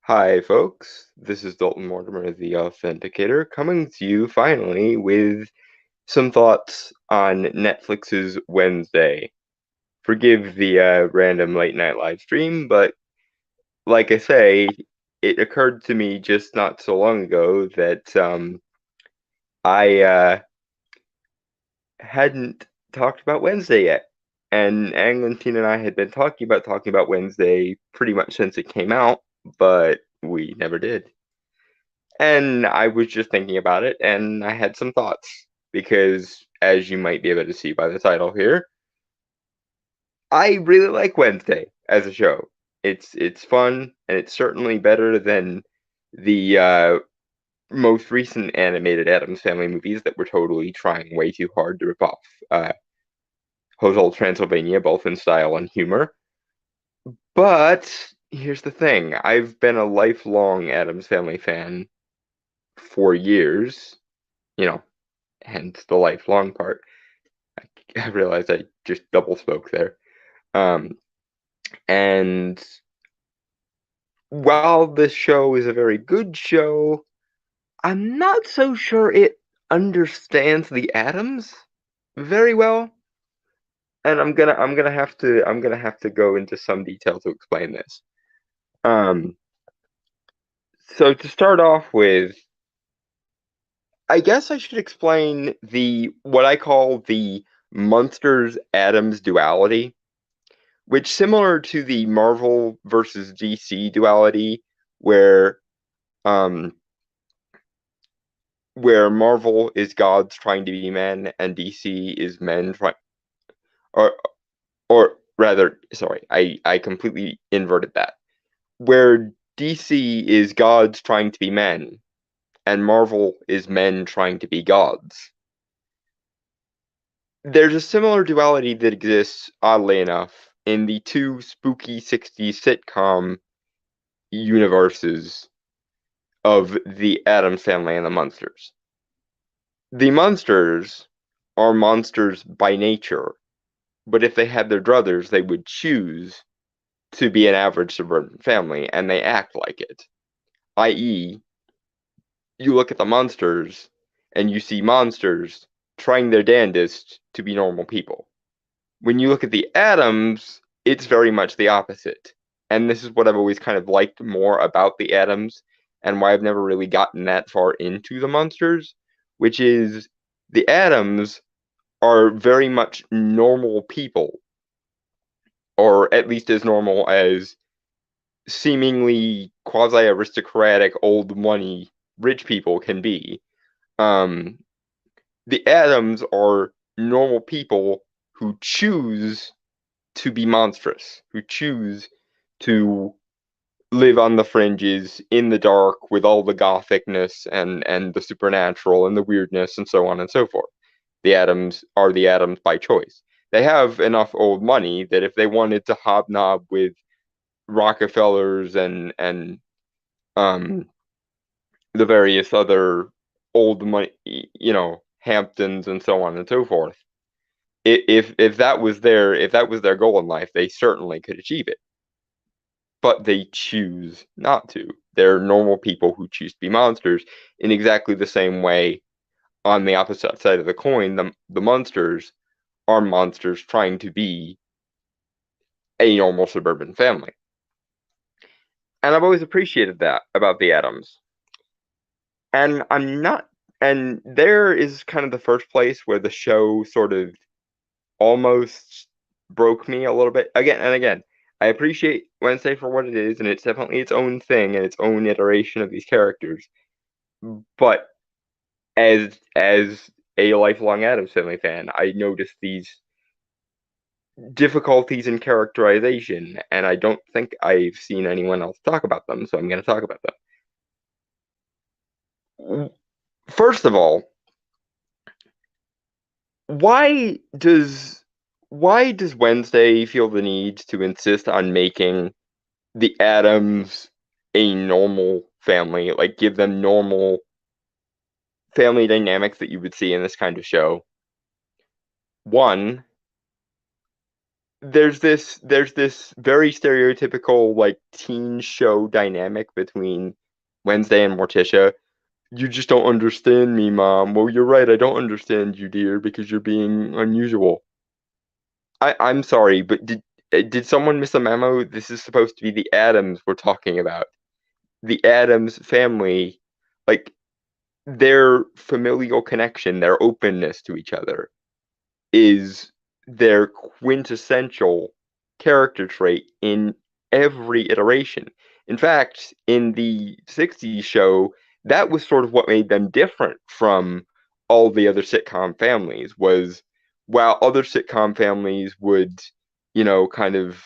Hi, folks. This is Dalton Mortimer, the Authenticator, coming to you finally with some thoughts on Netflix's Wednesday. Forgive the random late night live stream, but like I say, it occurred to me just not so long ago that I hadn't talked about Wednesday yet. And Anglantine and I had been talking about Wednesday pretty much since it came out, but we never did. And I was just thinking about it, and I had some thoughts because, as you might be able to see by the title here, I really like Wednesday as a show. It's fun, and it's certainly better than the most recent animated Addams Family movies that were totally trying way too hard to rip off Hotel Transylvania, both in style and humor. But here's the thing: I've been a lifelong Addams Family fan for years. You know, hence the lifelong part. I realized I just double spoke there. Um, and while this show is a very good show, I'm not so sure it understands the atoms very well. And I'm gonna have to go into some detail to explain this. Um, so to start off with, I guess I should explain the what I call the Munsters Atoms duality, which similar to the Marvel versus DC duality, where um where Marvel is gods trying to be men and DC is men trying or or rather sorry, I completely inverted that. Where DC is gods trying to be men and Marvel is men trying to be gods. There's a similar duality that exists, oddly enough, in the two spooky 60s sitcom universes of the Addams Family and the Munsters. The Munsters are monsters by nature, but if they had their druthers, they would choose to be an average suburban family, and they act like it. I.e., you look at the Munsters, and you see monsters trying their damnedest to be normal people. When you look at the Addams, it's very much the opposite. And this is what I've always kind of liked more about the Addams, and why I've never really gotten that far into the Munsters, which is the Addams are very much normal people, or at least as normal as seemingly quasi aristocratic old money rich people can be. Um, the Addams are normal people who choose to be monstrous, who choose to live on the fringes in the dark with all the gothicness and the supernatural and the weirdness and so on and so forth. The Addams are the Addams by choice. They have enough old money that if they wanted to hobnob with Rockefellers and um the various other old money, Hamptons and so on and so forth, if that was their goal in life, they certainly could achieve it. But they choose not to. They're normal people who choose to be monsters in exactly the same way. On the opposite side of the coin, the monsters are monsters trying to be a normal suburban family. And I've always appreciated that about the Addams. And I'm not, and there is kind of the first place where the show sort of almost broke me a little bit. Again and again, I appreciate Wednesday for what it is, and it's definitely its own thing and its own iteration of these characters. But as a lifelong Addams Family fan, I noticed these difficulties in characterization, and I don't think I've seen anyone else talk about them, so I'm going to talk about them. First of all, why does why does Wednesday feel the need to insist on making the Addams a normal family, like give them normal family dynamics that you would see in this kind of show? One, there's this very stereotypical like teen show dynamic between Wednesday and Morticia. You just don't understand me, Mom. Well, you're right, I don't understand you, dear, because you're being unusual. I'm sorry, but did someone miss a memo? This is supposed to be the Addams we're talking about. The Addams family, like their familial connection, their openness to each other is their quintessential character trait in every iteration. In fact, in the 60s show, that was sort of what made them different from all the other sitcom families was while other sitcom families would, kind of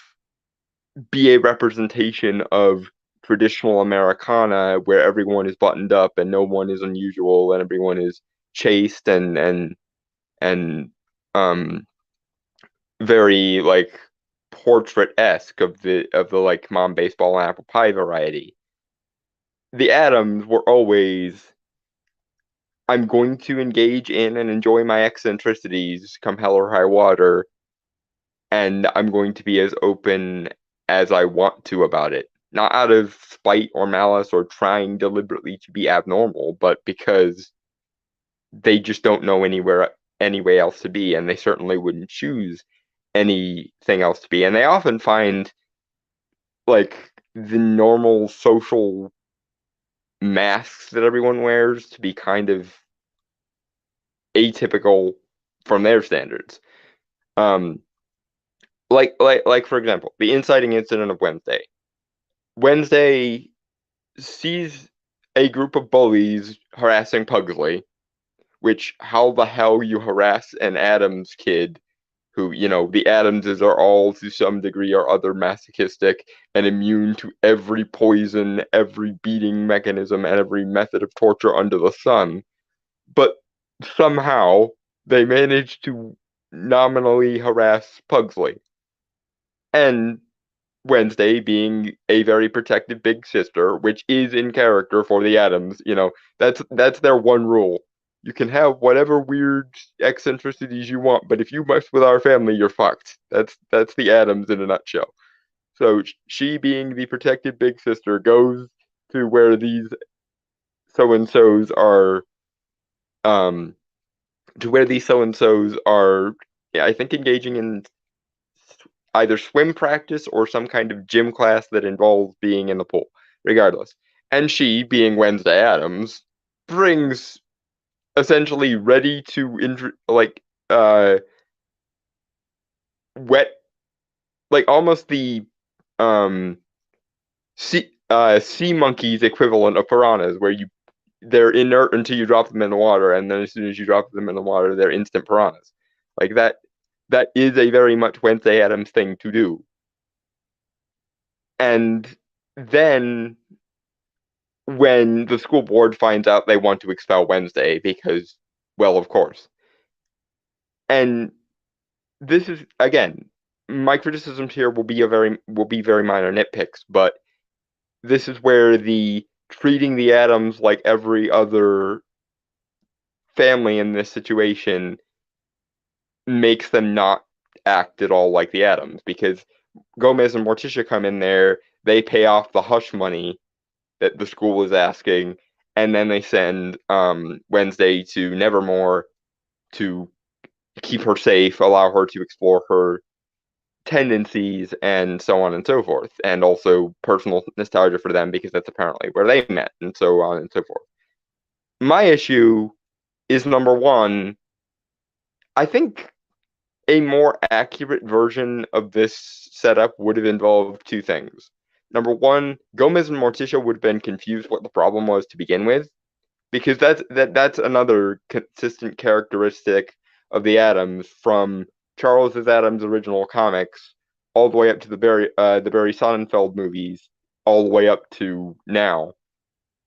be a representation of traditional Americana where everyone is buttoned up and no one is unusual and everyone is chaste and um very like portrait-esque of the like mom baseball and apple pie variety. The Adams were always I'm going to engage in and enjoy my eccentricities come hell or high water, and I'm going to be as open as I want to about it. Not out of spite or malice or trying deliberately to be abnormal, but because they just don't know any way else to be, and they certainly wouldn't choose anything else to be. And they often find like the normal social masks that everyone wears to be kind of atypical from their standards. Um, like for example, the inciting incident of Wednesday. Wednesday sees a group of bullies harassing Pugsley, which how the hell you harass an Adams kid who, the Adamses are all to some degree or other masochistic and immune to every poison, every beating mechanism, and every method of torture under the sun. But somehow they manage to nominally harass Pugsley. And Wednesday being a very protective big sister, which is in character for the Adams, that's their one rule. You can have whatever weird eccentricities you want, but if you mess with our family, you're fucked. That's the Adams in a nutshell. So she, being the protective big sister, goes to where these so and so's are, um, yeah, I think engaging in either swim practice or some kind of gym class that involves being in the pool, regardless. And she, being Wednesday Adams, brings essentially ready to wet, like almost the um sea monkeys equivalent of piranhas, where they're inert until you drop them in the water, and then as soon as you drop them in the water, they're instant piranhas. Like that is a very much Wednesday Adams thing to do. And then when the school board finds out they want to expel Wednesday because, well, of course. And this is again, my criticisms here will be very minor nitpicks, but this is where the treating the Adams like every other family in this situation makes them not act at all like the Adams, because Gomez and Morticia come in there, they pay off the hush money that the school is asking, and then they send Wednesday to Nevermore to keep her safe, allow her to explore her tendencies, and so on and so forth, and also personal nostalgia for them because that's apparently where they met, and so on and so forth. My issue is number one, I think a more accurate version of this setup would have involved two things. Number one, Gomez and Morticia would have been confused what the problem was to begin with, because that's another consistent characteristic of the Adams from Charles Adams' original comics all the way up to the Barry Sonnenfeld movies, all the way up to now,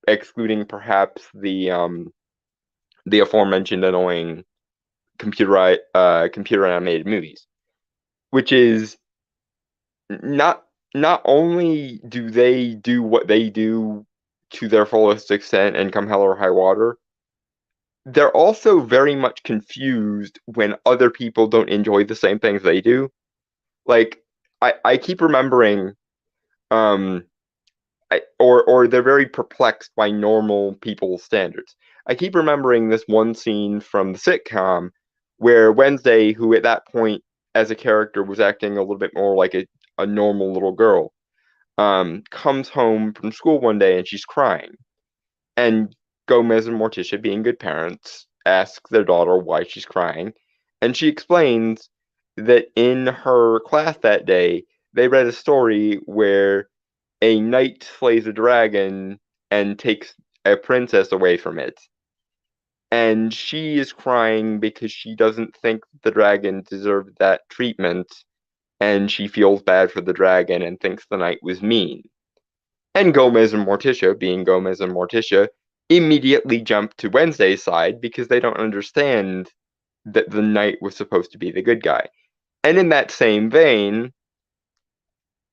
excluding perhaps the aforementioned annoying computer animated movies, which is not not only do they do what they do to their fullest extent and come hell or high water, they're also very much confused when other people don't enjoy the same things they do. Like I keep remembering um or they're very perplexed by normal people's standards. I keep remembering this one scene from the sitcom where Wednesday, who at that point as a character was acting a little bit more like a normal little girl, comes home from school one day and she's crying. And Gomez and Morticia, being good parents, ask their daughter why she's crying. And she explains that in her class that day, they read a story where a knight slays a dragon and takes a princess away from it. And she is crying because she doesn't think the dragon deserved that treatment, and she feels bad for the dragon and thinks the knight was mean. And Gomez and Morticia, being Gomez and Morticia, immediately jump to Wednesday's side because they don't understand that the knight was supposed to be the good guy. And in that same vein,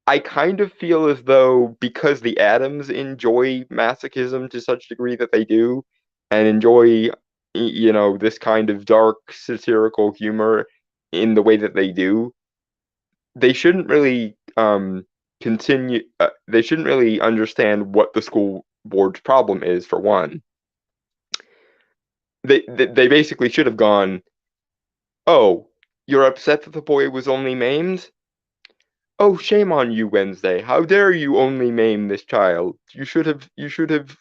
I kind of feel as though because the Addams enjoy masochism to such degree that they do, and enjoy, this kind of dark satirical humor in the way that they do, they shouldn't really continue. They shouldn't really understand what the school board's problem is. For one, they basically should have gone, "Oh, you're upset that the boy was only maimed? Oh, shame on you, Wednesday. How dare you only maim this child? You should have,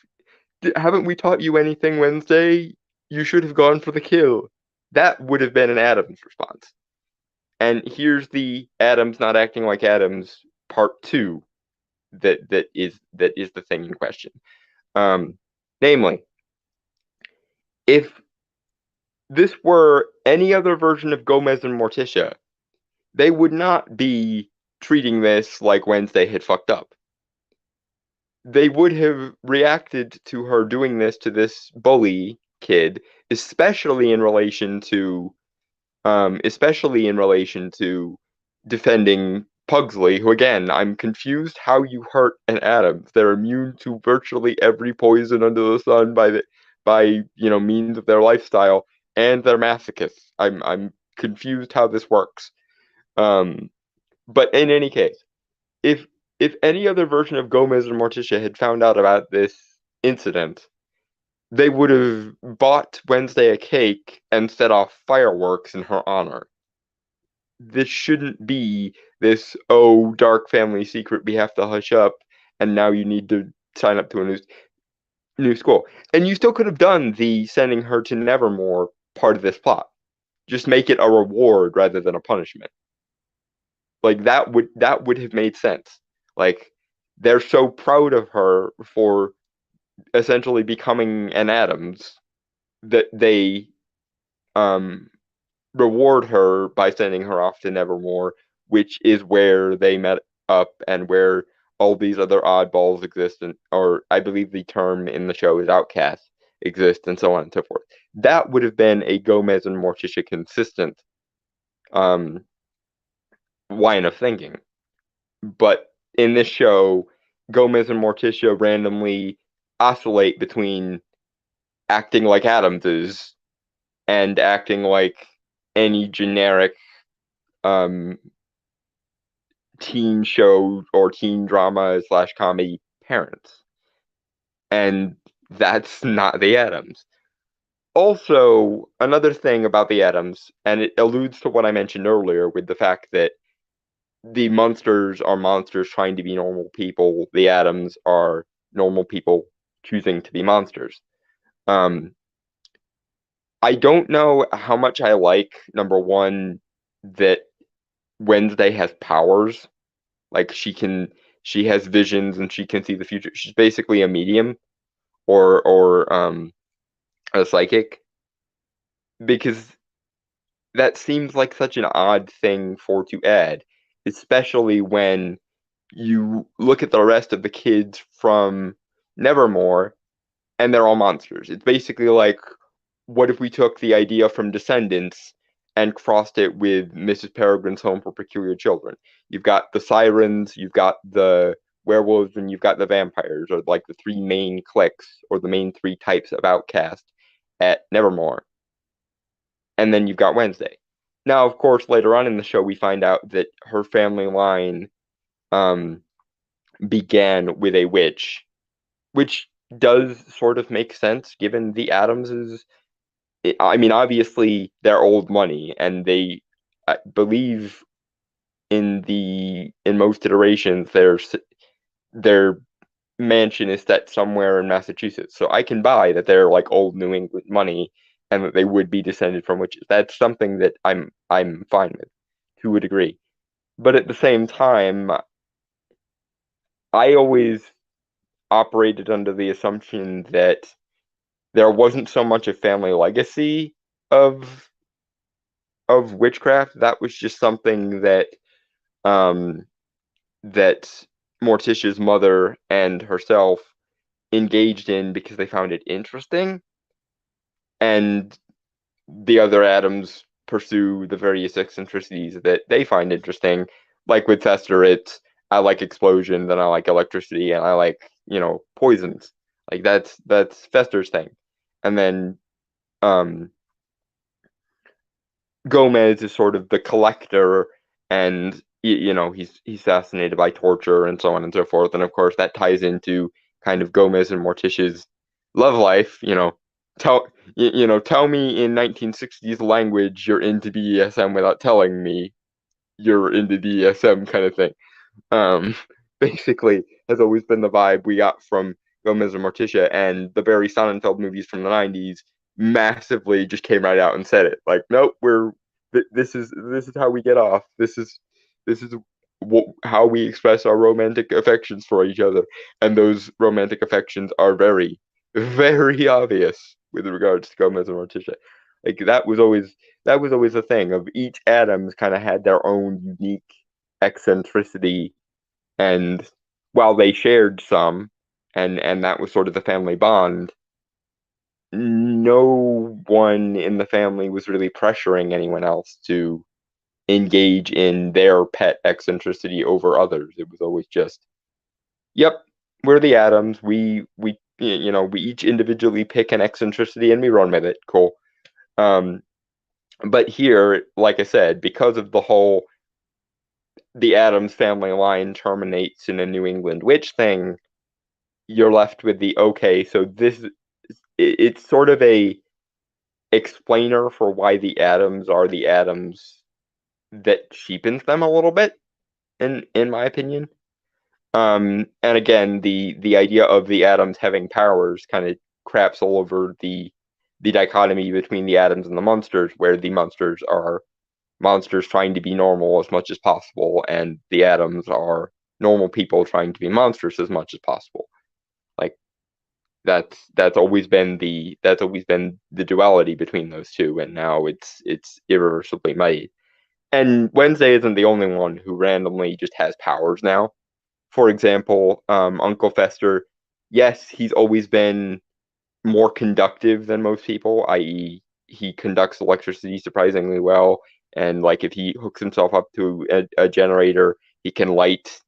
haven't we taught you anything, Wednesday? You should have gone for the kill." That would have been an Adams response. And here's the Adams not acting like Adams part two that is the thing in question. Namely, if this were any other version of Gomez and Morticia, they would not be treating this like Wednesday had fucked up. They would have reacted to her doing this to this bully kid, especially in relation to defending Pugsley, who again, I'm confused how you hurt an Adams. They're immune to virtually every poison under the sun by means of their lifestyle, and they're masochists. I'm confused how this works. Um, but in any case, if if any other version of Gomez or Morticia had found out about this incident, they would have bought Wednesday a cake and set off fireworks in her honor. This shouldn't be this, oh, dark family secret we have to hush up, and now you need to sign up to a new school. And you still could have done the sending her to Nevermore part of this plot. Just make it a reward rather than a punishment. Like that would have made sense. Like they're so proud of her for essentially becoming an Addams that they um reward her by sending her off to Nevermore, which is where they met up and where all these other oddballs exist, and or I believe the term in the show is outcasts exist, and so on and so forth. That would have been a Gomez and Morticia consistent um, line of thinking. But in this show, Gomez and Morticia randomly oscillate between acting like Adamses and acting like any generic um, teen show or teen drama slash comedy parents. And that's not the Adams. Also, another thing about the Adams, and it alludes to what I mentioned earlier with the fact that the monsters are monsters trying to be normal people, the Adams are normal people choosing to be monsters. Um, I don't know how much I like, number one, that Wednesday has powers. Like she has visions and she can see the future. She's basically a medium or a psychic, because that seems like such an odd thing for to add, especially when you look at the rest of the kids from Nevermore and they're all monsters. It's basically like, what if we took the idea from Descendants and crossed it with Mrs. Peregrine's Home for Peculiar Children? You've got the sirens, you've got the werewolves, and you've got the vampires, or like the three main cliques, or the main three types of outcast at Nevermore. And then you've got Wednesday. Now, of course, later on in the show, we find out that her family line um, began with a witch, which does sort of make sense given the Addamses. I mean, obviously, they're old money, and they I believe in most iterations, their mansion is set somewhere in Massachusetts. So I can buy that they're like old New England money and that they would be descended from witches. That's something that I'm fine with, to a degree. But at the same time, I always operated under the assumption that there wasn't so much a family legacy of witchcraft. That was just something um that Morticia's mother and herself engaged in because they found it interesting, and the other Addams pursue the various eccentricities that they find interesting. Like with Fester, it's I like explosions and I like electricity and I like, poisons. Like that's Fester's thing. And then um Gomez is sort of the collector, and he's fascinated by torture and so on and so forth. And of course, that ties into kind of Gomez and Morticia's love life. Tell me in 1960s language you're into BDSM without telling me you're into BDSM kind of thing. Um, basically, has always been the vibe we got from Gomez and Morticia, and the Barry Sonnenfeld movies from the '90s massively just came right out and said it. Like, nope, this is how we get off. This is how we express our romantic affections for each other, and those romantic affections are very, very obvious with regards to Gomez and Morticia. Like that was always a thing of each Adams kind of had their own unique eccentricity, and while they shared some, and that was sort of the family bond, no one in the family was really pressuring anyone else to engage in their pet eccentricity over others. It was always just, yep, we're the Adams. We each individually pick an eccentricity and we run with it. Cool. Um, but here, like I said, because of the Addams family line terminates in a New England witch thing, you're left with the okay. So it's sort of a explainer for why the Addams are the Addams that cheapens them a little bit, in my opinion. And again, the idea of the Addams having powers kind of craps all over the dichotomy between the Addams and the Munsters, where the Munsters are monsters trying to be normal as much as possible, and the Addams are normal people trying to be monsters as much as possible. Like that's always been the duality between those two, and now it's irreversibly made. And Wednesday isn't the only one who randomly just has powers now. For example, Uncle Fester, yes, he's always been more conductive than most people, i.e., he conducts electricity surprisingly well. And like if he hooks himself up to a generator, he can light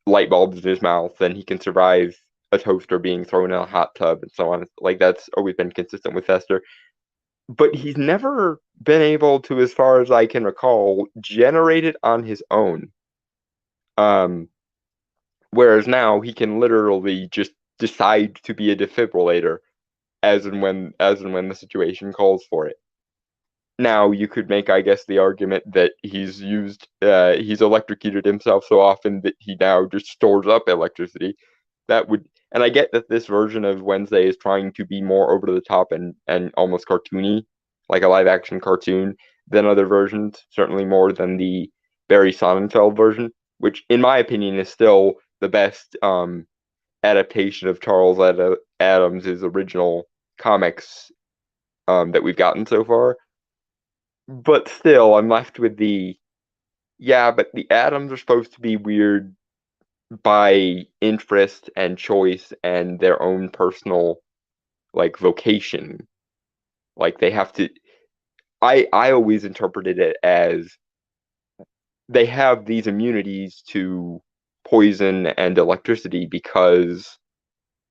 bulbs in his mouth, and he can survive a toaster being thrown in a hot tub and so on. Like that's always been consistent with Fester. But he's never been able to, as far as I can recall, generate it on his own. Um, Whereas now he can literally just decide to be a defibrillator as and when the situation calls for it. Now you could make, I guess, the argument that he's electrocuted himself so often that he now just stores up electricity. And I get that this version of Wednesday is trying to be more over the top and almost cartoony, like a live action cartoon, than other versions, certainly more than the Barry Sonnenfeld version, which in my opinion is still the best adaptation of Adams' original comics that we've gotten so far. But still, I'm left with yeah, but the Adams are supposed to be weird by interest and choice and their own personal like vocation. Like they have to. I always interpreted it as they have these immunities to poison and electricity because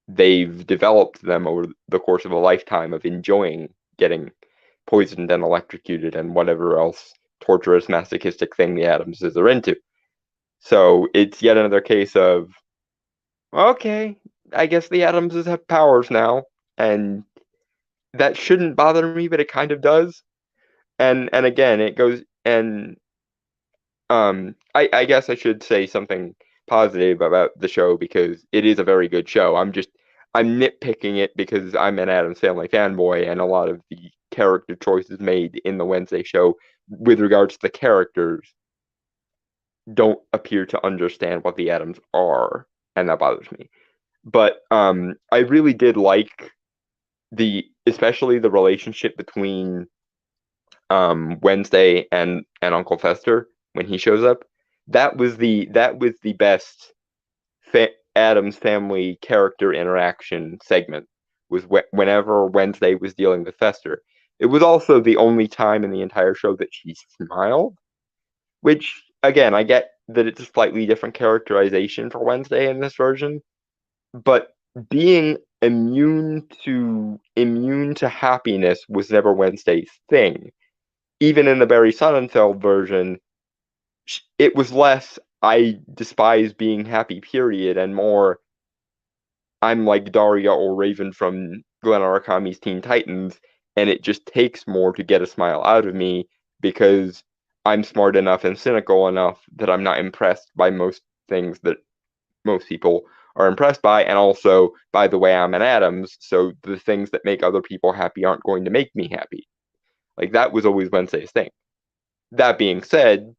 they've developed them over the course of a lifetime of enjoying getting poisoned and electrocuted and whatever else torturous, masochistic thing the Addamses are into. So it's yet another case of, okay, I guess the Addamses have powers now, and that shouldn't bother me, but it kind of does. And again, it goes and I guess I should say something positive about the show because it is a very good show. I'm nitpicking it because I'm an Addams Family fanboy, and a lot of the character choices made in the Wednesday show with regards to the characters don't appear to understand what the Addams are, and that bothers me. But I really did like especially the relationship between Wednesday and Uncle Fester when he shows up. That was the best Addams Family character interaction segment was whenever Wednesday was dealing with Fester. It was also the only time in the entire show that she smiled, which again I get that it's a slightly different characterization for Wednesday in this version, but being immune to happiness was never Wednesday's thing. Even in the Barry Sonnenfeld version, it was less I despise being happy, period, and more I'm like Daria or Raven from Glen Arakami's Teen Titans, and it just takes more to get a smile out of me because I'm smart enough and cynical enough that I'm not impressed by most things that most people are impressed by, and also, by the way, I'm an Addams, so the things that make other people happy aren't going to make me happy. Like, that was always Wednesday's thing. That being said,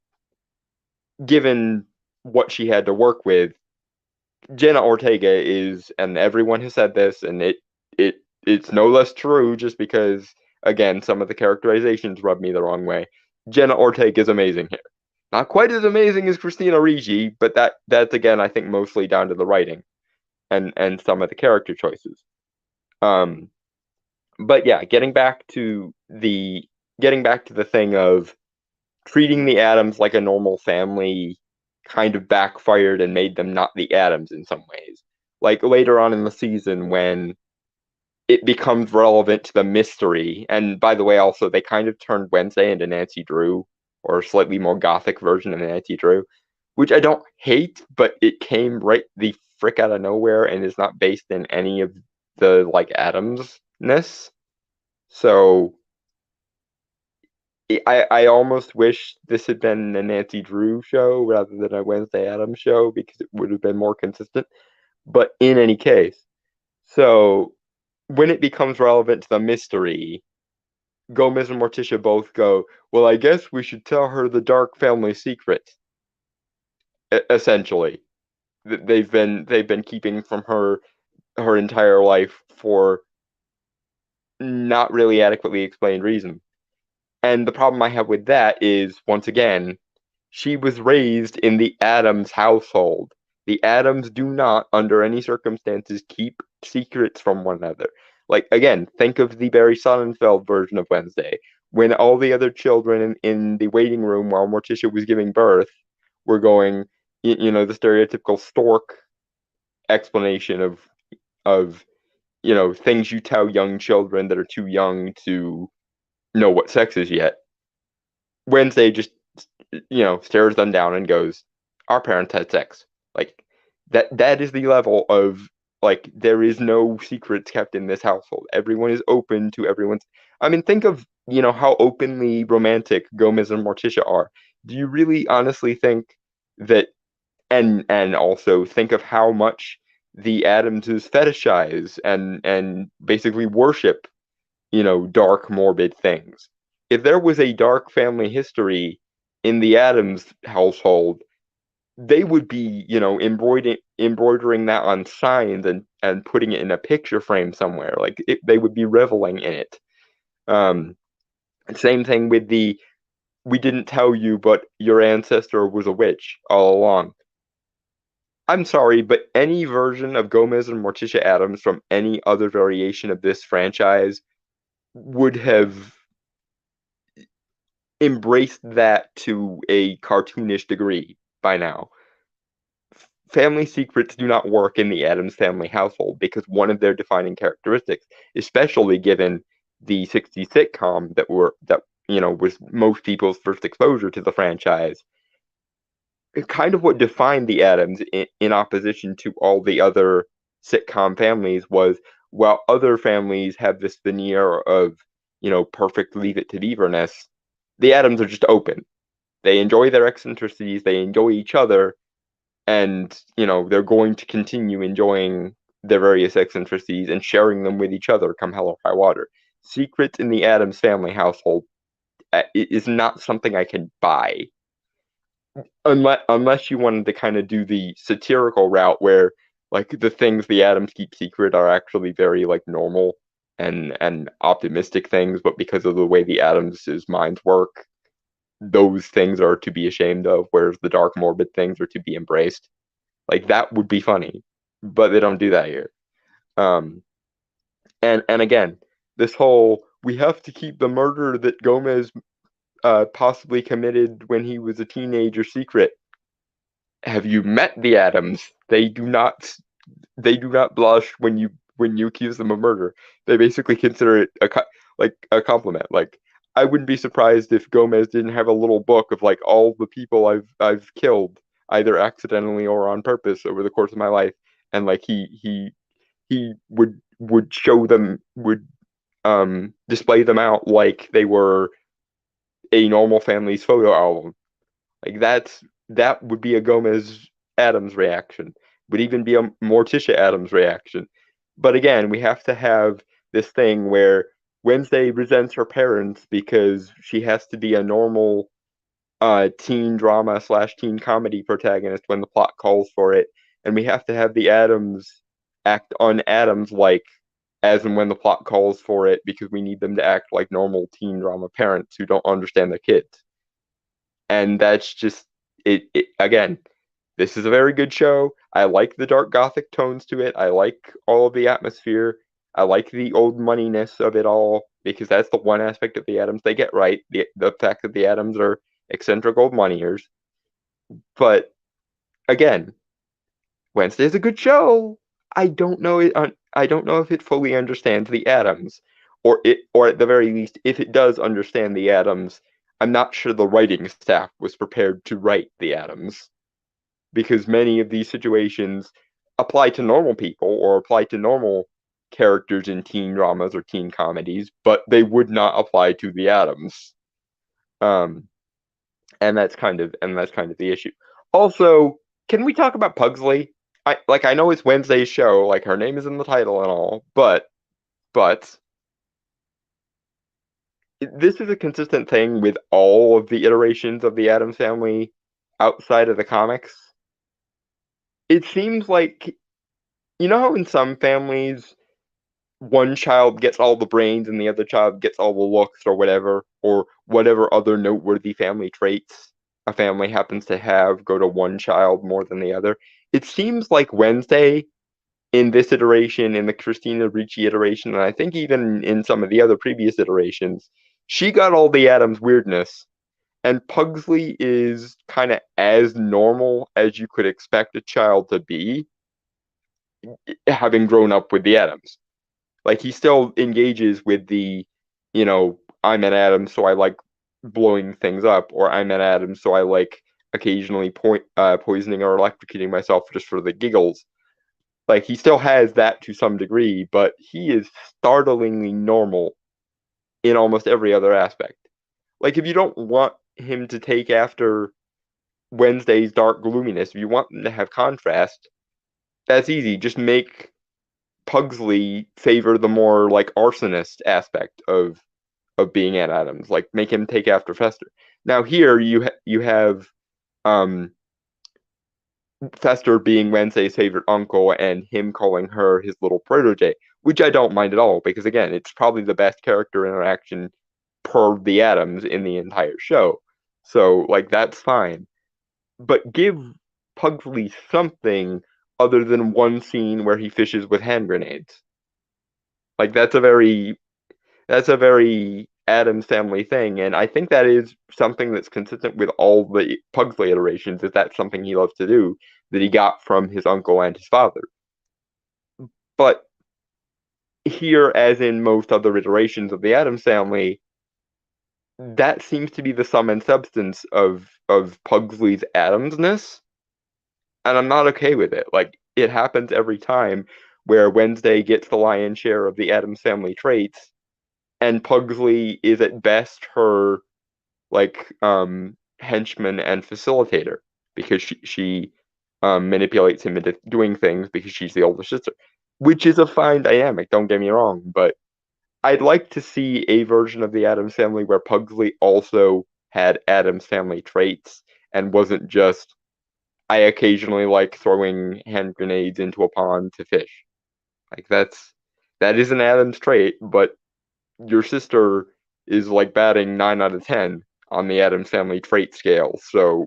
given what she had to work with, Jenna Ortega is, and everyone has said this, and it's no less true just because, again, some of the characterizations rub me the wrong way. Jenna Ortega is amazing here. Not quite as amazing as Christina Ricci, but that's again, I think, mostly down to the writing and some of the character choices. But yeah, getting back to the thing of treating the Addams like a normal family kind of backfired and made them not the Addams in some ways. Like later on in the season when it becomes relevant to the mystery, and by the way, also they kind of turned Wednesday into Nancy Drew, or a slightly more gothic version of Nancy Drew, which I don't hate, but it came right the frick out of nowhere and is not based in any of the like Addams-ness. So I almost wish this had been a Nancy Drew show rather than a Wednesday Addams show because it would have been more consistent. But in any case, so when it becomes relevant to the mystery, Gomez and Morticia both go, well, I guess we should tell her the dark family secret. Essentially, they've been keeping from her entire life for not really adequately explained reasons. And the problem I have with that is, once again, she was raised in the Addams household. The Addams do not, under any circumstances, keep secrets from one another. Like, again, think of the Barry Sonnenfeld version of Wednesday, when all the other children in the waiting room while Morticia was giving birth were going, the stereotypical stork explanation of things you tell young children that are too young to know what sex is yet. Wednesday just stares them down and goes, our parents had sex. Like that is the level of like there is no secrets kept in this household. Everyone is open to everyone's. I mean, think of how openly romantic Gomez and Morticia are. Do you really honestly think that and also think of how much the Addamses fetishize and basically worship dark, morbid things. If there was a dark family history in the Addams household, they would be, embroidering that on signs and putting it in a picture frame somewhere. Like they would be reveling in it. Um, Same thing with we didn't tell you, but your ancestor was a witch all along. I'm sorry, but any version of Gomez and Morticia Addams from any other variation of this franchise would have embraced that to a cartoonish degree by now. Family secrets do not work in the Addams Family household because one of their defining characteristics, especially given the '60s sitcom that was most people's first exposure to the franchise. Kind of what defined the Addams in opposition to all the other sitcom families was, while other families have this veneer of, perfect Leave It to Beaverness, the Addams are just open. They enjoy their eccentricities, they enjoy each other, and, they're going to continue enjoying their various eccentricities and sharing them with each other come hell or high water. Secrets in the Addams Family household is not something I can buy. Unless you wanted to kind of do the satirical route where like the things the Addams keep secret are actually very like normal and optimistic things, but because of the way the Addams' minds work, those things are to be ashamed of, whereas the dark morbid things are to be embraced. Like that would be funny, but they don't do that here. Um, and again, this whole we have to keep the murder that Gomez possibly committed when he was a teenager secret. Have you met the Addams? They do not blush when you accuse them of murder. They basically consider it like a compliment. Like I wouldn't be surprised if Gomez didn't have a little book of like all the people I've killed either accidentally or on purpose over the course of my life, and like he would show them would display them out like they were a normal family's photo album. Like that would be a Gomez Addams reaction. Would even be a Morticia Addams reaction. But again, we have to have this thing where Wednesday resents her parents because she has to be a normal teen drama slash teen comedy protagonist when the plot calls for it, and we have to have the Addams act on Addams like as and when the plot calls for it because we need them to act like normal teen drama parents who don't understand their kids. And that's just it again. This is a very good show. I like the dark gothic tones to it. I like all of the atmosphere. I like the old moneyness of it all because that's the one aspect of the Addams they get right. The fact that the Addams are eccentric old moneyers. But again, Wednesday's a good show. I don't know it. I don't know if it fully understands the Addams, or at the very least, if it does understand the Addams, I'm not sure the writing staff was prepared to write the Addams because many of these situations apply to normal people or apply to normal characters in teen dramas or teen comedies, but they would not apply to the Addams. Um, and that's kind of the issue. Also, can we talk about Pugsley? I know it's Wednesday's show, like her name is in the title and all, but this is a consistent thing with all of the iterations of the Addams Family outside of the comics. It seems like how in some families one child gets all the brains and the other child gets all the looks or whatever other noteworthy family traits a family happens to have go to one child more than the other. It seems like Wednesday in this iteration, in the Christina Ricci iteration, and I think even in some of the other previous iterations, she got all the Addams weirdness, and Pugsley is kind of as normal as you could expect a child to be, having grown up with the Addams. Like he still engages with I'm an Addams, so I like blowing things up, or I'm an Addams, so I like occasionally poisoning or electrocuting myself just for the giggles. Like he still has that to some degree, but he is startlingly normal in almost every other aspect. Like if you don't want him to take after Wednesday's dark gloominess, if you want him to have contrast, that's easy. Just make Pugsley favor the more like arsonist aspect of being at Addams. Like make him take after Fester. Now here you have um Fester being Wednesday's favorite uncle and him calling her his little protege, which I don't mind at all because again, it's probably the best character interaction per the Addams in the entire show. So like that's fine. But give Pugsley something other than one scene where he fishes with hand grenades. Like that's a very Addams Family thing, and I think that is something that's consistent with all the Pugsley iterations. Is that something he loves to do that he got from his uncle and his father? But here, as in most other iterations of the Addams Family, that seems to be the sum and substance of Pugsley's Adamsness, and I'm not okay with it. Like, it happens every time where Wednesday gets the lion's share of the Addams Family traits, and Pugsley is at best her like henchman and facilitator because she manipulates him into doing things because she's the older sister, which is a fine dynamic. Don't get me wrong, but I'd like to see a version of the Addams Family where Pugsley also had Addams Family traits and wasn't just I occasionally like throwing hand grenades into a pond to fish. Like that is an Addams trait, but your sister is like batting 9 out of 10 on the Addams Family trait scale. So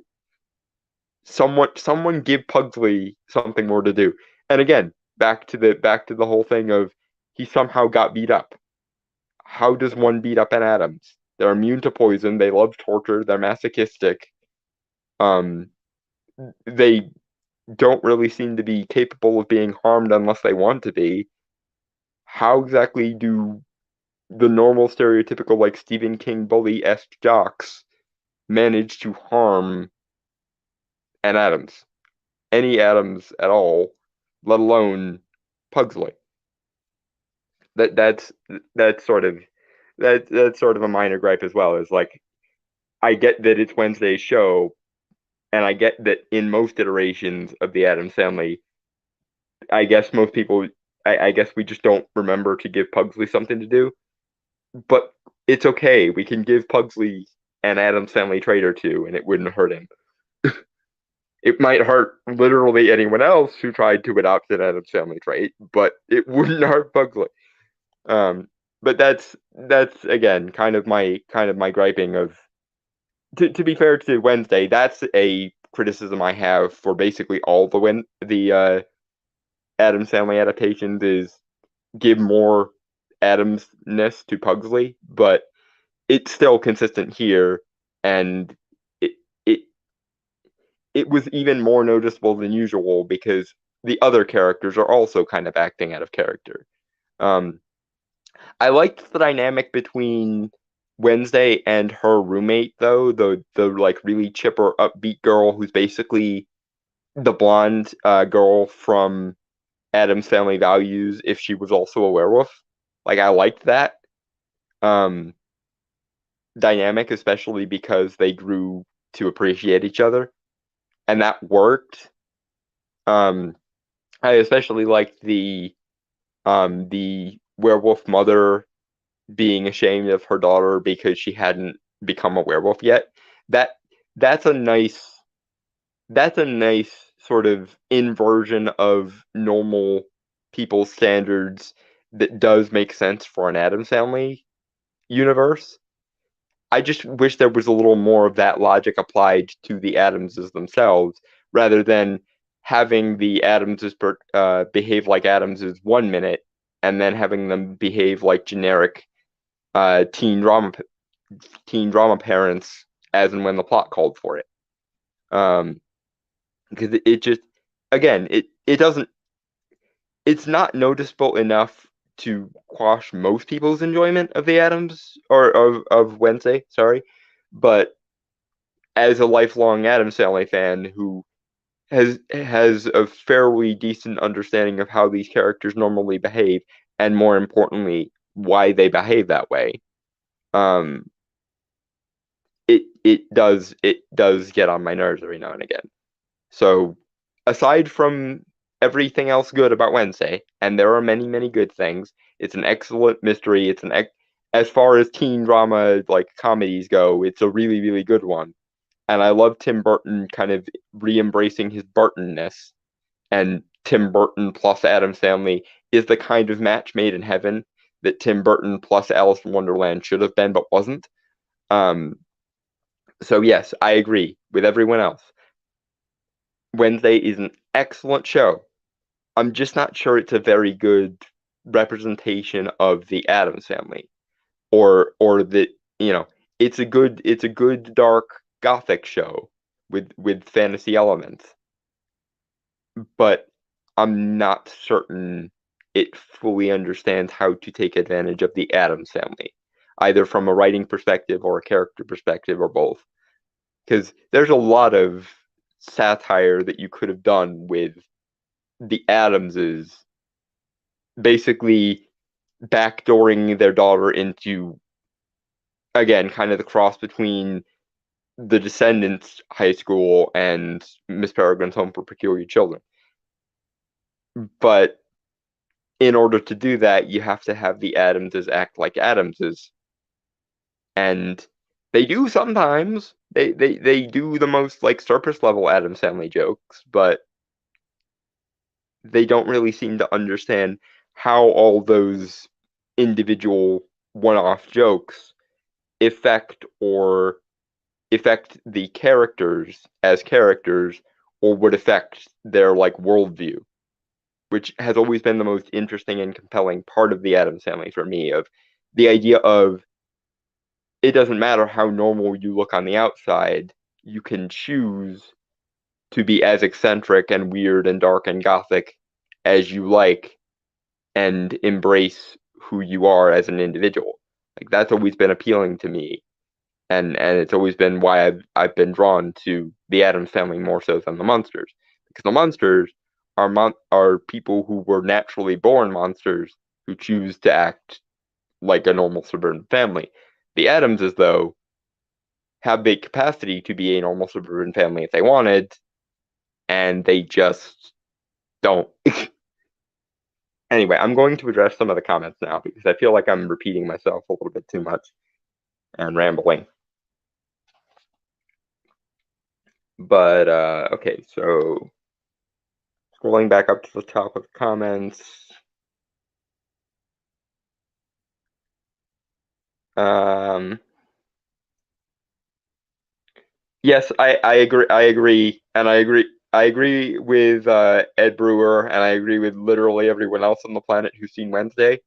someone give Pugsley something more to do. And again, back to the whole thing of he somehow got beat up. How does one beat up an Addams? They're immune to poison. They love torture. They're masochistic. Um, they don't really seem to be capable of being harmed unless they want to be. How exactly do the normal stereotypical like Stephen King bully-esque jocks manage to harm an Addams? Any Addams at all, let alone Pugsley. That that's that's sort of that's sort of a minor gripe as well. Is like I get that it's Wednesday's show, and I get that in most iterations of the Addams Family, I guess most people, I guess we just don't remember to give Pugsley something to do. But it's okay. We can give Pugsley an Addams Family trait or two, and it wouldn't hurt him. It might hurt literally anyone else who tried to adopt an Addams Family trait, but it wouldn't hurt Pugsley. Um, but that's again kind of my griping of to be fair to Wednesday, that's a criticism I have for basically all the Addams Family adaptations is give more Adamsness to Pugsley, but it's still consistent here, and it it it was even more noticeable than usual because the other characters are also kind of acting out of character. Um, I liked the dynamic between Wednesday and her roommate though, the like really chipper, upbeat girl who's basically the blonde girl from Addams Family Values if she was also a werewolf. Like I liked that um, dynamic, especially because they grew to appreciate each other, and that worked. Um, I especially liked the werewolf mother being ashamed of her daughter because she hadn't become a werewolf yet. That that's a nice that's a nice sort of inversion of normal people's standards that does make sense for an Addams Family universe. I just wish there was a little more of that logic applied to the Adamses themselves, rather than having the Adamses behave like Adamses 1 minute, and then having them behave like generic uh, teen drama teen drama parents as and when the plot called for it. Um, because it just again it doesn't it's not noticeable enough to quash most people's enjoyment of the Adams or of Wednesday, sorry. But as a lifelong Addams Family fan who has a fairly decent understanding of how these characters normally behave, and more importantly, why they behave that way, um, it does get on my nerves every now and again. So aside from everything else good about Wednesday, and there are many, many good things, it's an excellent mystery. As far as teen drama like comedies go, it's a really, really good one. And I love Tim Burton kind of re-embracing his Burtonness. And Tim Burton plus Addams Family is the kind of match made in heaven that Tim Burton plus Alice in Wonderland should have been but wasn't. Um, so yes, I agree with everyone else. Wednesday is an excellent show. I'm just not sure it's a very good representation of the Addams Family, or that it's a good dark gothic show with fantasy elements, but I'm not certain it fully understands how to take advantage of the Addams Family. either from a writing perspective or a character perspective or both. Because there's a lot of satire that you could have done with the Addamses basically backdooring their daughter into, again, kind of the cross between the Descendants High School and Miss Peregrine's Home for Peculiar Children. But in order to do that, you have to have the Addamses act like Addamses. And they do sometimes. They do the most like surface level Addams Family jokes, but they don't really seem to understand how all those individual one-off jokes affect the characters as characters or would affect their like worldview, which has always been the most interesting and compelling part of the Addams Family for me, of the idea of it doesn't matter how normal you look on the outside, you can choose to be as eccentric and weird and dark and gothic as you like and embrace who you are as an individual. Like that's always been appealing to me, and it's always been why I've been drawn to the Addams Family more so than the Munsters, because the Munsters are people who were naturally born monsters who choose to act like a normal suburban family. The Addamses, though, have the capacity to be a normal suburban family if they wanted, and they just don't. Anyway, I'm going to address some of the comments now because I feel like I'm repeating myself a little bit too much and rambling. But, okay, so scrolling back up to the top of the comments. Yes, I agree, and I agree with Ed Brewer, and I agree with literally everyone else on the planet who's seen Wednesday.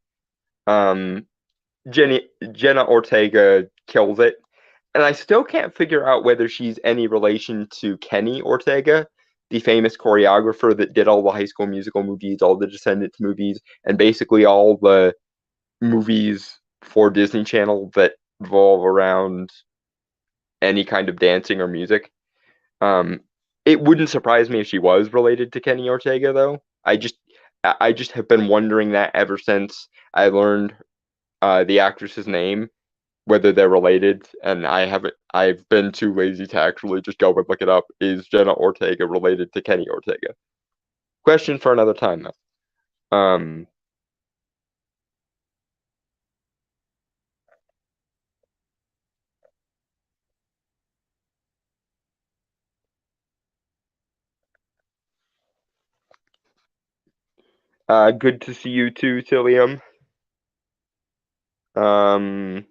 Um, Jenna Ortega kills it, and I still can't figure out whether she's any relation to Kenny Ortega, the famous choreographer that did all the High School Musical movies, all the Descendants movies, and basically all the movies for Disney Channel that revolve around any kind of dancing or music. Um, it wouldn't surprise me if she was related to Kenny Ortega, though. I just have been wondering that ever since I learned the actress's name, whether they're related, and I've been too lazy to actually just go and look it up. Is Jenna Ortega related to Kenny Ortega? Question for another time, though. Good to see you too, Tillium. Um,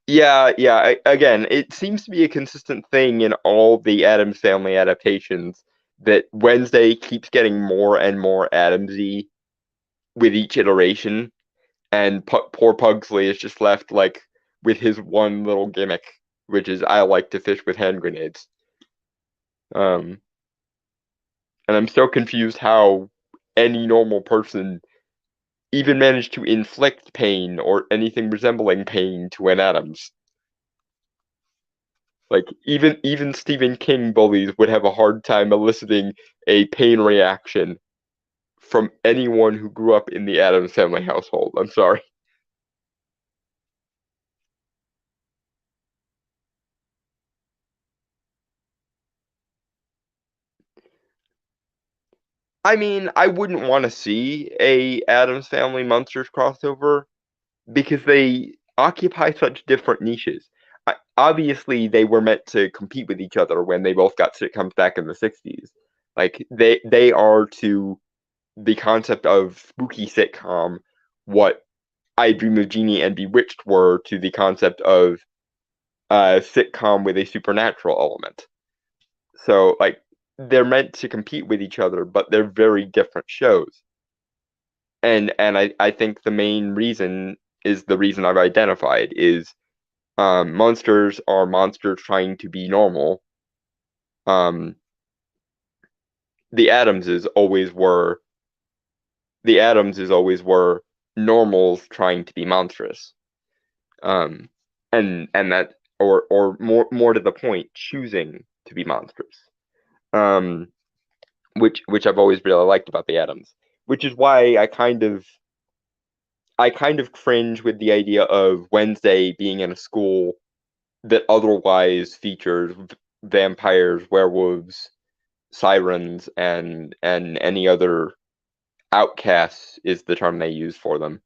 yeah. Again, it seems to be a consistent thing in all the Addams Family adaptations that Wednesday keeps getting more and more Addamsy with each iteration, and poor Pugsley is just left like with his one little gimmick, which is I like to fish with hand grenades. Um, and I'm so confused how any normal person even managed to inflict pain or anything resembling pain to an Addams. Like even Stephen King bullies would have a hard time eliciting a pain reaction from anyone who grew up in the Addams Family household. I'm sorry. I mean, I wouldn't want to see a Addams Family Monsters crossover because they occupy such different niches. Obviously, they were meant to compete with each other when they both got sitcoms back in the 60s. Like they are to the concept of spooky sitcom what I Dream of Jeannie and Bewitched were to the concept of sitcom with a supernatural element. So like they're meant to compete with each other, but they're very different shows. And I think the main reason is the reason I've identified is monsters are monsters trying to be normal. Um, the Addamses always were the Addamses always were normals trying to be monstrous. And that, or more to the point, choosing to be monstrous. Um, which I've always really liked about the Addams. Which is why I kind of cringe with the idea of Wednesday being in a school that otherwise features vampires, werewolves, sirens, and any other outcasts is the term they use for them.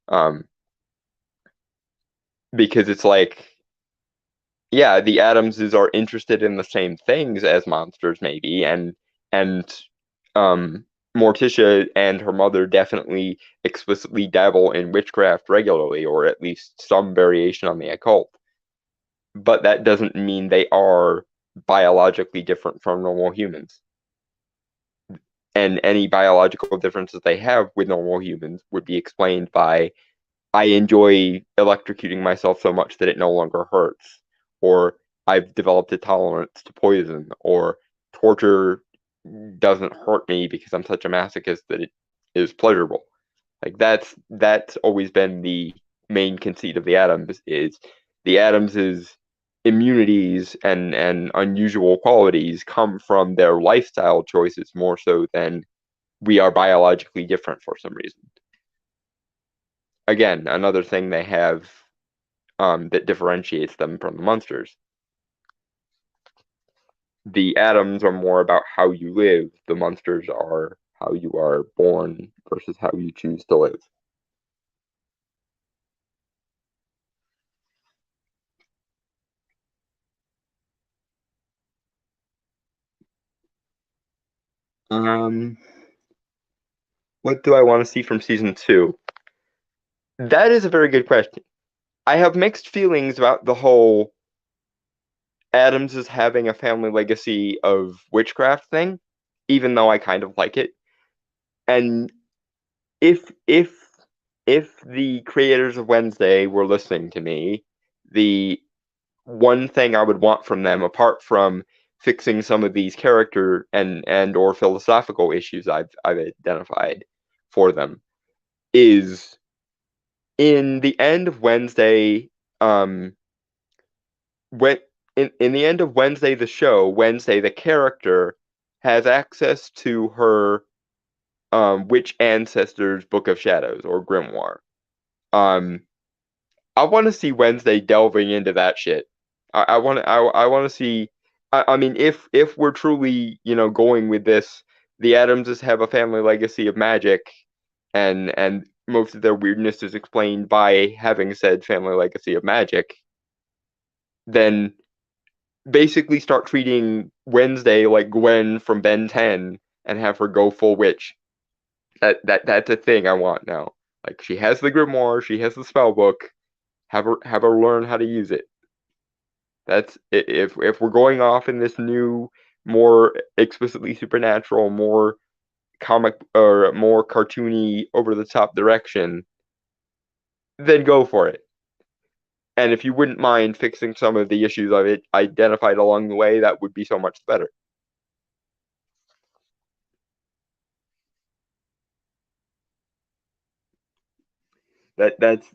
Um, because it's like, yeah, the Addamses are interested in the same things as monsters, maybe, and um, Morticia and her mother definitely explicitly dabble in witchcraft regularly, or at least some variation on the occult. But that doesn't mean they are biologically different from normal humans. And any biological differences they have with normal humans would be explained by I enjoy electrocuting myself so much that it no longer hurts, or I've developed a tolerance to poison, or torture doesn't hurt me because I'm such a masochist that it is pleasurable. Like that's always been the main conceit of the Addams is the Addams's immunities and unusual qualities come from their lifestyle choices more so than we are biologically different for some reason. Again, another thing they have that differentiates them from the Munsters. The Addams are more about how you live. The Munsters are how you are born versus how you choose to live. Um, what do I want to see from season two? That is a very good question. I have mixed feelings about the whole Addams is having a family legacy of witchcraft thing, even though I kind of like it. And if if if the creators of Wednesday were listening to me, the one thing I would want from them, apart from fixing some of these character and or philosophical issues I've identified for them, is in the end of Wednesday, when in the end of Wednesday the show, Wednesday the character has access to her witch ancestor's Book of Shadows or grimoire. Um, I want to see Wednesday delving into that shit. I want to see. I mean, if we're truly going with this, the Adamses have a family legacy of magic, and most of their weirdness is explained by having said family legacy of magic. Then basically start treating Wednesday like Gwen from Ben 10 and have her go full witch. That's a thing I want now. Like she has the grimoire, she has the spell book. Have her learn how to use it. That's if we're going off in this new, more explicitly supernatural, more comic or more cartoony, over the top direction, then go for it. And if you wouldn't mind fixing some of the issues I've identified along the way, that would be so much better. That's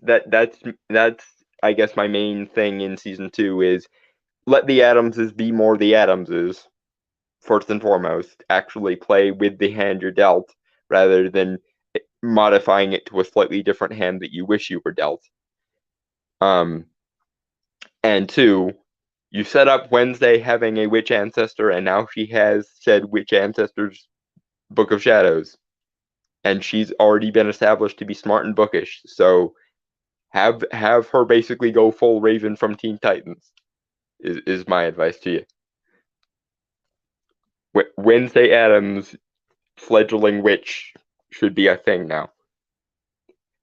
I guess my main thing in season two is let the Adamses be more the Adamses first and foremost. Actually play with the hand you're dealt rather than modifying it to a slightly different hand that you wish you were dealt. Um, and two, you set up Wednesday having a witch ancestor, and now she has said witch ancestor's Book of Shadows, and she's already been established to be smart and bookish. So have her basically go full Raven from Teen Titans. Is my advice to you. Wednesday Adams fledgling witch should be a thing now.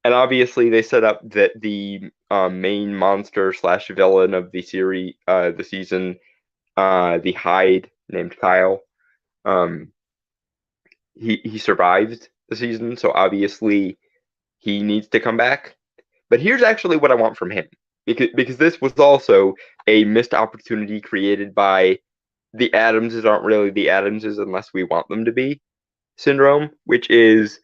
And obviously, they set up that the main monster slash villain of the series, the season, the Hyde named Kyle. Um, he survived the season, so obviously he needs to come back. But here's actually what I want from him, because this was also a missed opportunity created by the Adamses aren't really the Adamses unless we want them to be syndrome, which is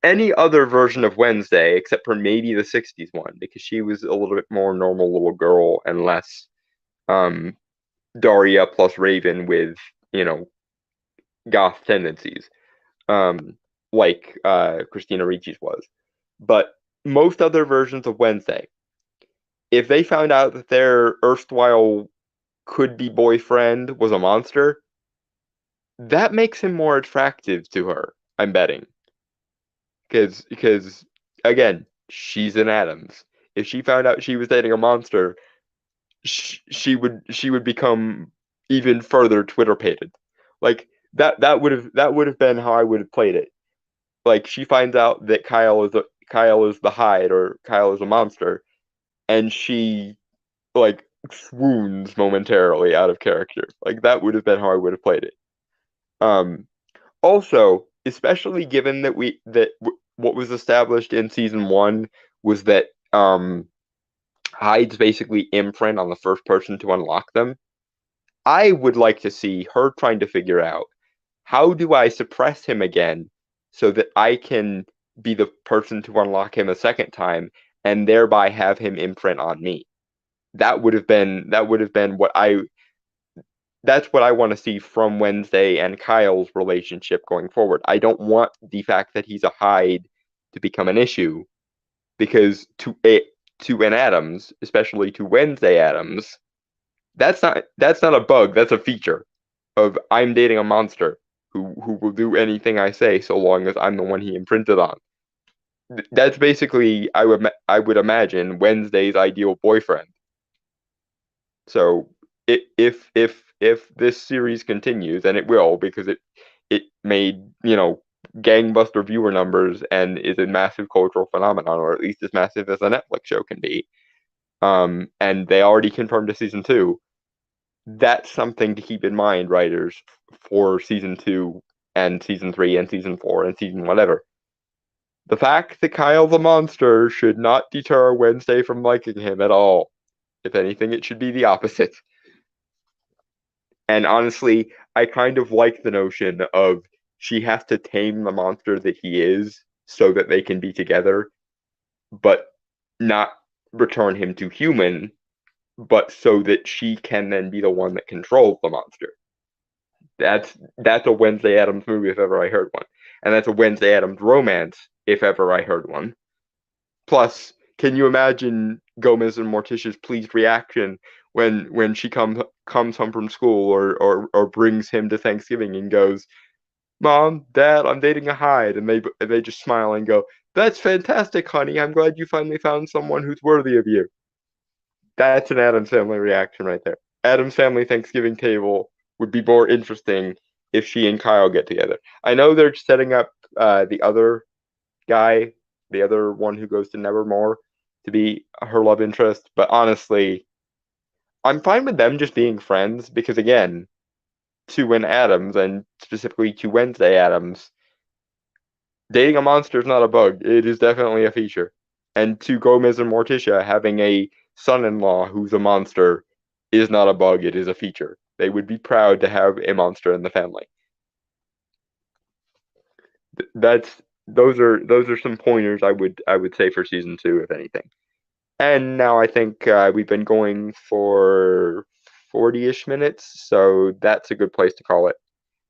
any other version of Wednesday, except for maybe the '60s one, because she was a little bit more normal little girl and less um, Daria plus Raven with, goth tendencies, um, like Christina Ricci's was. But most other versions of Wednesday, if they found out that their erstwhile could-be boyfriend was a monster, that makes him more attractive to her, I'm betting. Because again, she's an Addams. If she found out she was dating a monster, she would become even further Twitter pated. Like that would have been how I would have played it. Like she finds out that Kyle is the Hyde or Kyle is a monster, and she like swoons momentarily out of character. Like that would have been how I would have played it. Um, Also, especially given that what was established in season one was that Hyde's basically imprint on the first person to unlock them. I would like to see her trying to figure out how do I suppress him again so that I can be the person to unlock him a second time and thereby have him imprint on me. That would have been that's what I want to see from Wednesday and Kyle's relationship going forward. I don't want the fact that he's a Hyde to become an issue because to an Addams, especially to Wednesday Addams, that's not a bug, that's a feature of I'm dating a monster who will do anything I say so long as I'm the one he imprinted on. That's basically I would imagine Wednesday's ideal boyfriend. So if this series continues, and it will because it made gangbuster viewer numbers and is a massive cultural phenomenon, or at least as massive as a Netflix show can be. And they already confirmed a season two. That's something to keep in mind, writers, for season two and season three and season four and season whatever. The fact that Kyle's a monster should not deter Wednesday from liking him at all. If anything, it should be the opposite. And honestly, I kind of like the notion of she has to tame the monster that he is so that they can be together, but not return him to human, but so that she can then be the one that controls the monster. That's a Wednesday Addams movie if ever I heard one. And that's a Wednesday Addams romance if ever I heard one. Plus, can you imagine Gomez and Morticia's pleased reaction when she comes home from school or brings him to Thanksgiving and goes, "Mom, Dad, I'm dating a Hyde," and they just smile and go, "That's fantastic, honey. I'm glad you finally found someone who's worthy of you." That's an Addams Family reaction right there. Addams Family Thanksgiving table would be more interesting if she and Kyle get together. I know they're setting up the other guy, the other one who goes to Nevermore, to be her love interest. But honestly, I'm fine with them just being friends because, again, to an Addams and specifically to Wednesday Addams, dating a monster is not a bug. It is definitely a feature. And to Gomez and Morticia, having a son-in-law who's a monster is not a bug. It is a feature. They would be proud to have a monster in the family. That's those are some pointers I would say for season two, if anything. And now I think we've been going for 40-ish minutes, so that's a good place to call it.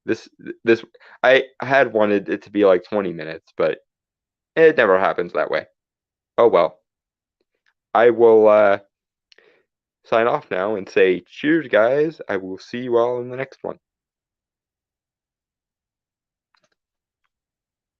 This this I had wanted it to be like 20 minutes, but it never happens that way. Oh well. I will sign off now and say cheers, guys. I will see you all in the next one.